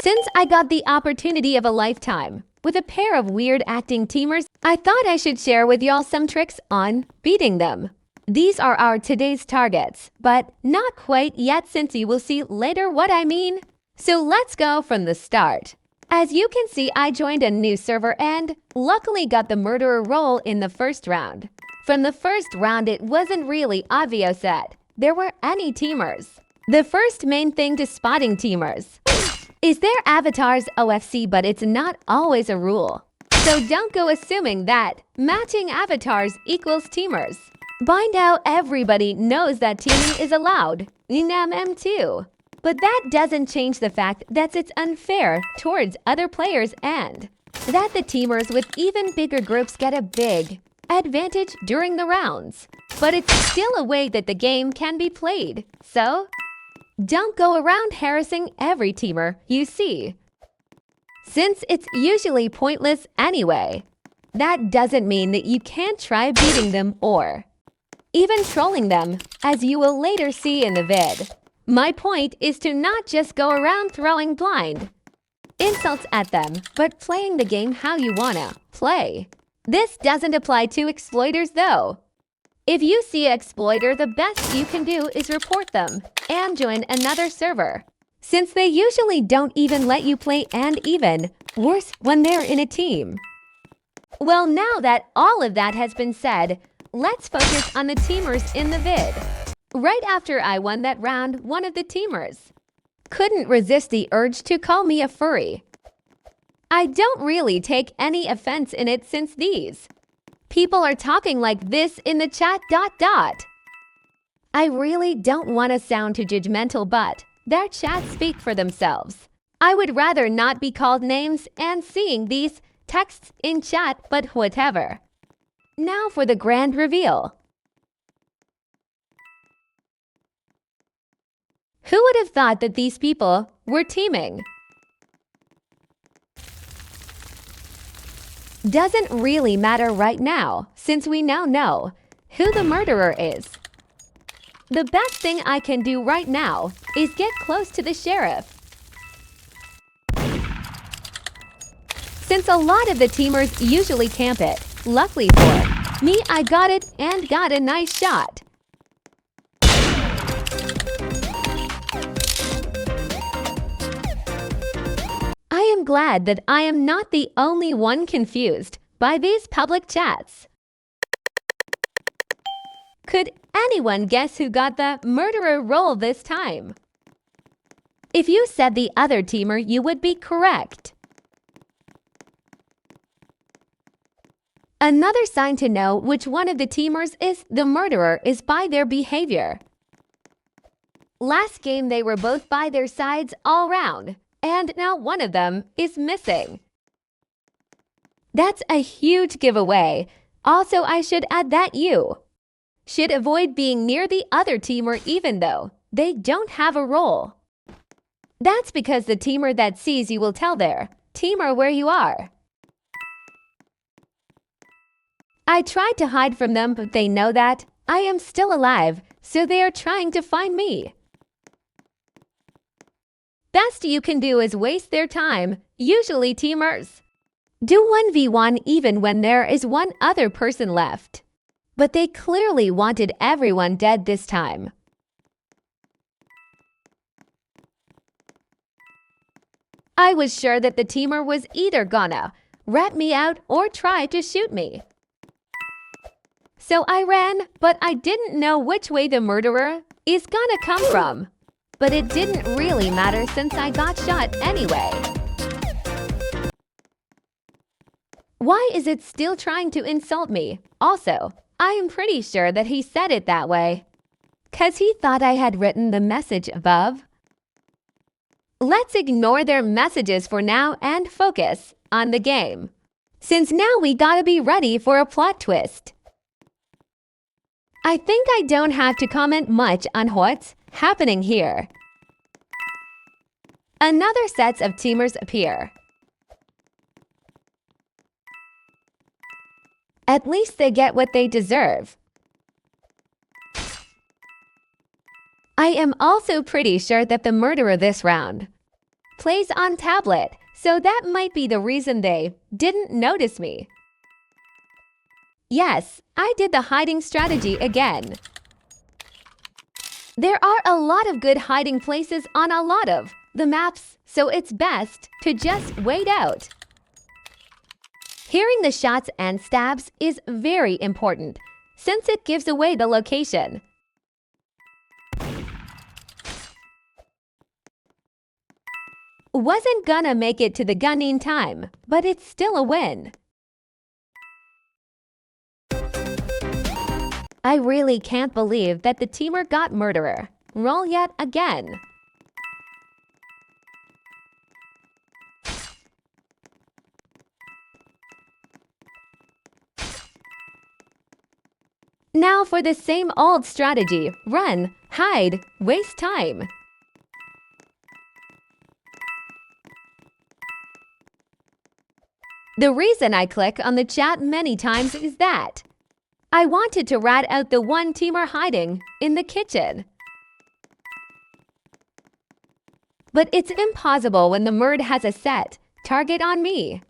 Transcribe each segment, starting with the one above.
Since I got the opportunity of a lifetime with a pair of weird acting teamers, I thought I should share with y'all some tricks on beating them. These are our today's targets, but not quite yet since you will see later what I mean. So let's go from the start. As you can see, I joined a new server and luckily got the murderer role in the first round. From the first round, it wasn't really obvious that there were any teamers. The first main thing to spotting teamers is their avatar's OFC, but it's not always a rule. So don't go assuming that matching avatars equals teamers. By now, everybody knows that teaming is allowed in MM2. But that doesn't change the fact that it's unfair towards other players and that the teamers with even bigger groups get a big advantage during the rounds. But it's still a way that the game can be played, so don't go around harassing every teamer you see, since it's usually pointless anyway. That doesn't mean that you can't try beating them or even trolling them, as you will later see in the vid. My point is to not just go around throwing blind insults at them, but playing the game how you wanna play. This doesn't apply to exploiters though. If you see an exploiter, the best you can do is report them and join another server, since they usually don't even let you play, and even worse when they're in a team. Well, now that all of that has been said, let's focus on the teamers in the vid. Right after I won that round, one of the teamers couldn't resist the urge to call me a furry. I don't really take any offense in it since these people are talking like this in the chat. I really don't want to sound too judgmental, but their chats speak for themselves. I would rather not be called names and seeing these texts in chat, but whatever. Now for the grand reveal. Who would have thought that these people were teaming? Doesn't really matter right now, since we now know who the murderer is. The best thing I can do right now is get close to the sheriff, since a lot of the teamers usually camp it. Luckily for me, I got it and got a nice shot. I am glad that I am not the only one confused by these public chats. Could anyone guess who got the murderer role this time? If you said the other teamer, you would be correct. Another sign to know which one of the teamers is the murderer is by their behavior. Last game, they were both by their sides all round, and now one of them is missing. That's a huge giveaway. Also, I should add that you should avoid being near the other teamer even though they don't have a role. That's because the teamer that sees you will tell their teamer where you are. I tried to hide from them, but they know that I am still alive, so they are trying to find me. Best you can do is waste their time. Usually teamers do 1v1 even when there is one other person left. But they clearly wanted everyone dead this time. I was sure that the teamer was either gonna rat me out or try to shoot me. So I ran, but I didn't know which way the murderer is gonna come from. But it didn't really matter since I got shot anyway. Why is it still trying to insult me? Also, I am pretty sure that he said it that way, 'cause he thought I had written the message above. Let's ignore their messages for now and focus on the game, since now we gotta be ready for a plot twist. I think I don't have to comment much on what's happening here. Another set of teamers appear. At least they get what they deserve. I am also pretty sure that the murderer this round plays on tablet, so that might be the reason they didn't notice me. Yes, I did the hiding strategy again. There are a lot of good hiding places on a lot of the maps, so it's best to just wait out. Hearing the shots and stabs is very important, since it gives away the location. Wasn't gonna make it to the gunning time, but it's still a win. I really can't believe that the teamer got murderer. Roll yet again. Now for the same old strategy. Run, hide, waste time. The reason I click on the chat many times is that I wanted to rat out the one teamer hiding in the kitchen. But it's impossible when the murd has a set target on me.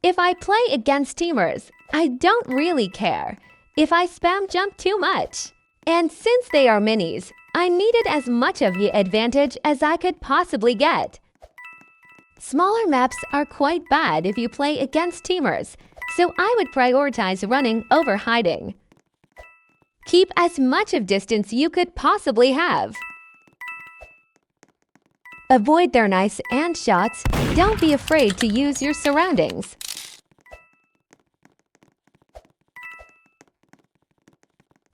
If I play against teamers, I don't really care if I spam jump too much. And since they are minis, I needed as much of the advantage as I could possibly get. Smaller maps are quite bad if you play against teamers, so I would prioritize running over hiding. Keep as much of distance you could possibly have. Avoid their knives and shots. Don't be afraid to use your surroundings.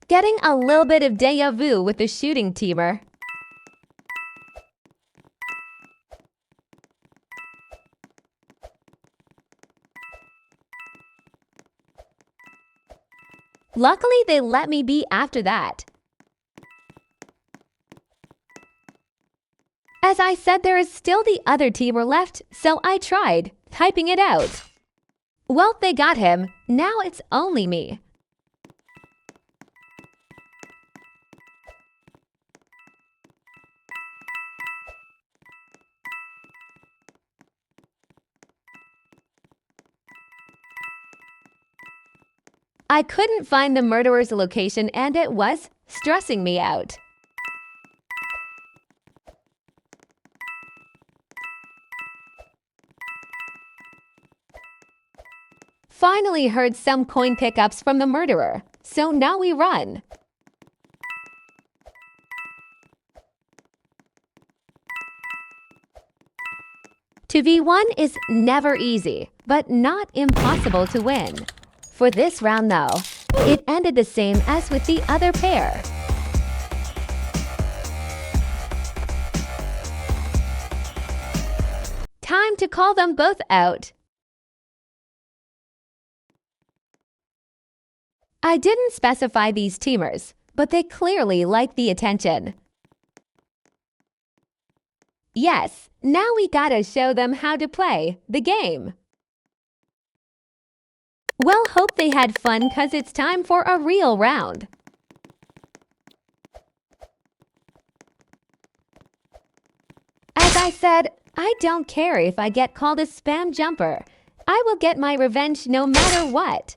Getting a little bit of deja vu with the shooting teamer. Luckily, they let me be after that. As I said, there is still the other teamer left, so I tried typing it out. Well, they got him. Now it's only me. I couldn't find the murderer's location and it was stressing me out. Finally heard some coin pickups from the murderer, so now we run. To V1 is never easy, but not impossible to win. For this round though, it ended the same as with the other pair. Time to call them both out. I didn't specify these teamers, but they clearly like the attention. Yes, now we gotta show them how to play the game. Well, hope they had fun cause it's time for a real round. As I said, I don't care if I get called a spam jumper. I will get my revenge no matter what.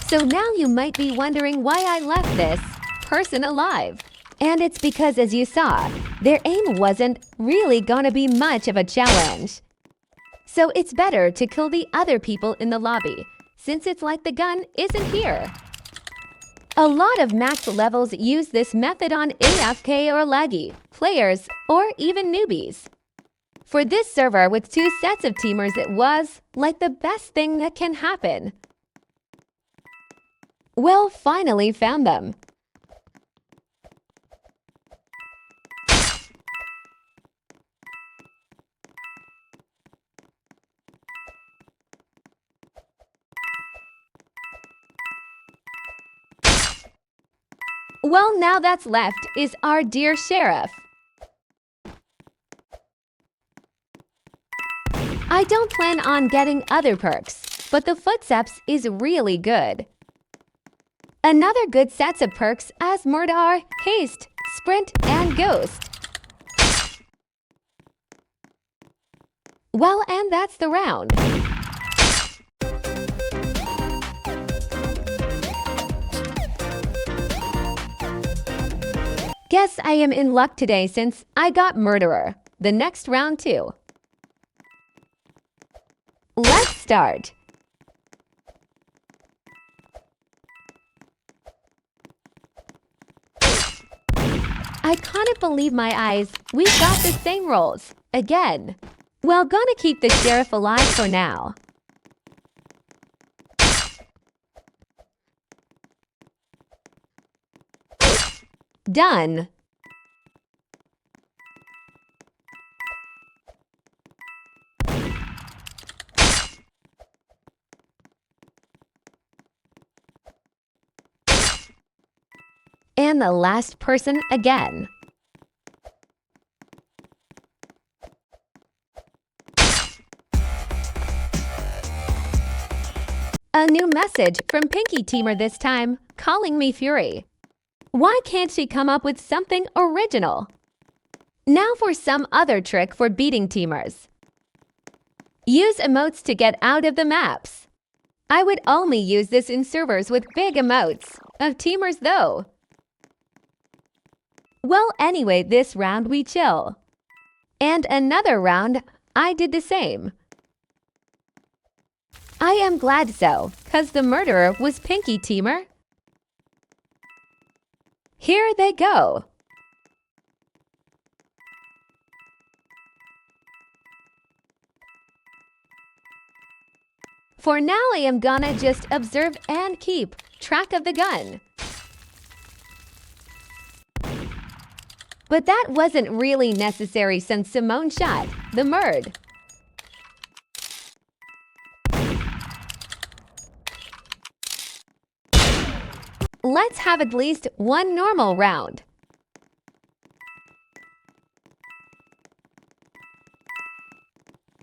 So now you might be wondering why I left this person alive. And it's because, as you saw, their aim wasn't really gonna be much of a challenge. So it's better to kill the other people in the lobby, since it's like the gun isn't here. A lot of max levels use this method on AFK or laggy players, or even newbies. For this server with 2 sets of teamers, it was like the best thing that can happen. Well, finally found them. Well, now that's left is our dear sheriff. I don't plan on getting other perks, but the footsteps is really good. Another good sets of perks as murder are haste, sprint, and ghost. Well, and that's the round. Guess I am in luck today since I got murderer. The next round too. Let's start. I can't believe my eyes. We got the same rolls. Again. Well, gonna keep the sheriff alive for now. Done. And the last person again. A new message from Pinky Teamer this time, calling me Fury. Why can't she come up with something original? Now for some other trick for beating teamers. Use emotes to get out of the maps. I would only use this in servers with big emotes. Of teamers though. Well, anyway, this round we chill. And another round, I did the same. I am glad so, cause the murderer was Pinky Teamer. Here they go. For now, I am gonna just observe and keep track of the gun. But that wasn't really necessary since Simone shot the murd. Let's have at least one normal round.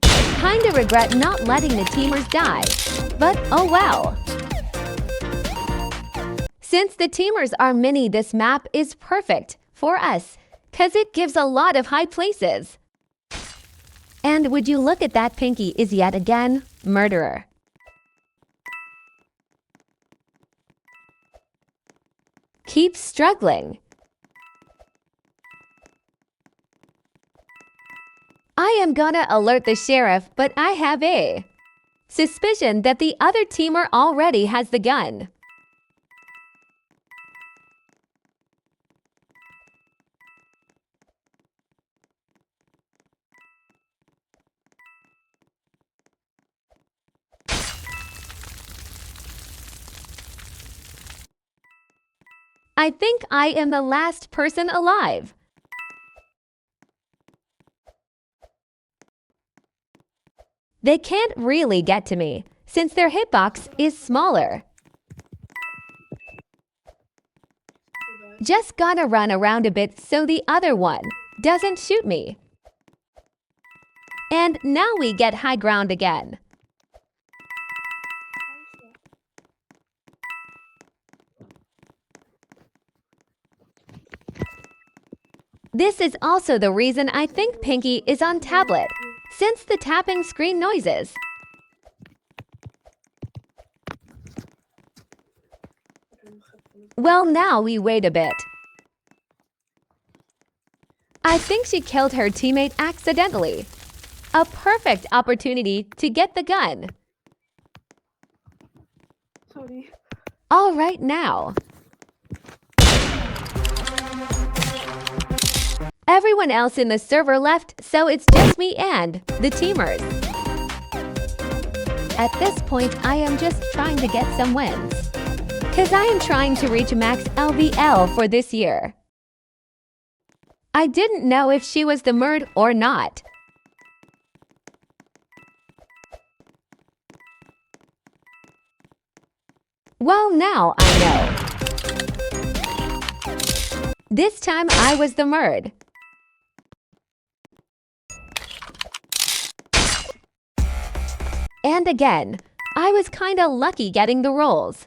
Kinda regret not letting the teamers die, but oh well. Since the teamers are mini, this map is perfect for us, cause it gives a lot of high places. And would you look at that, Pinky is yet again murderer. Keep struggling. I am gonna alert the sheriff, but I have a suspicion that the other teamer already has the gun. I think I am the last person alive. They can't really get to me, since their hitbox is smaller. Just gotta run around a bit so the other one doesn't shoot me. And now we get high ground again. This is also the reason I think Pinky is on tablet, since the tapping screen noises. Well, now we wait a bit. I think she killed her teammate accidentally. A perfect opportunity to get the gun. Sorry. All right now. Everyone else in the server left, so it's just me and the teamers. At this point, I am just trying to get some wins. Cause I am trying to reach max LVL for this year. I didn't know if she was the murd or not. Well, now I know. This time I was the murd. And again, I was kinda lucky getting the rolls.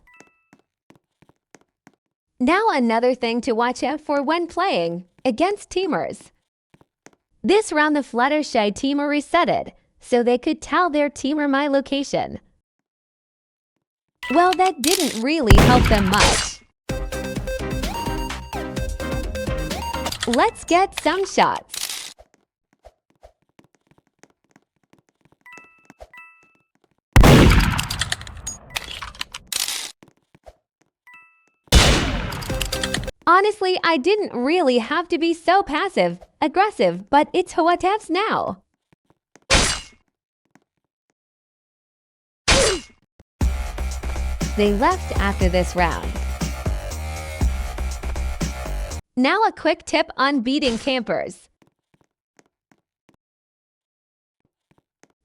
Now another thing to watch out for when playing against teamers. This round the Fluttershy teamer resetted, so they could tell their teamer my location. Well, that didn't really help them much. Let's get some shots. Honestly, I didn't really have to be so passive-aggressive, but it's what happens now. They left after this round. Now a quick tip on beating campers.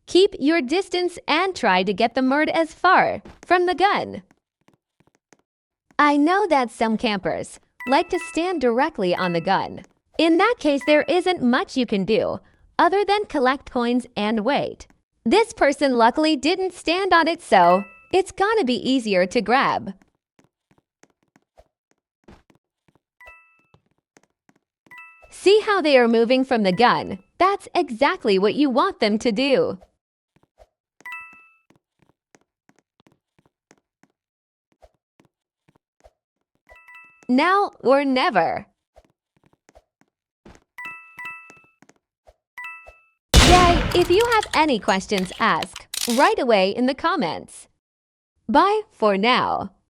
Keep your distance and try to get the bird as far from the gun. I know that some campers like to stand directly on the gun. In that case, there isn't much you can do other than collect coins and wait. This person luckily didn't stand on it, so it's gonna be easier to grab. See how they are moving from the gun? That's exactly what you want them to do. Now or never. Yay! If you have any questions, ask right away in the comments. Bye for now.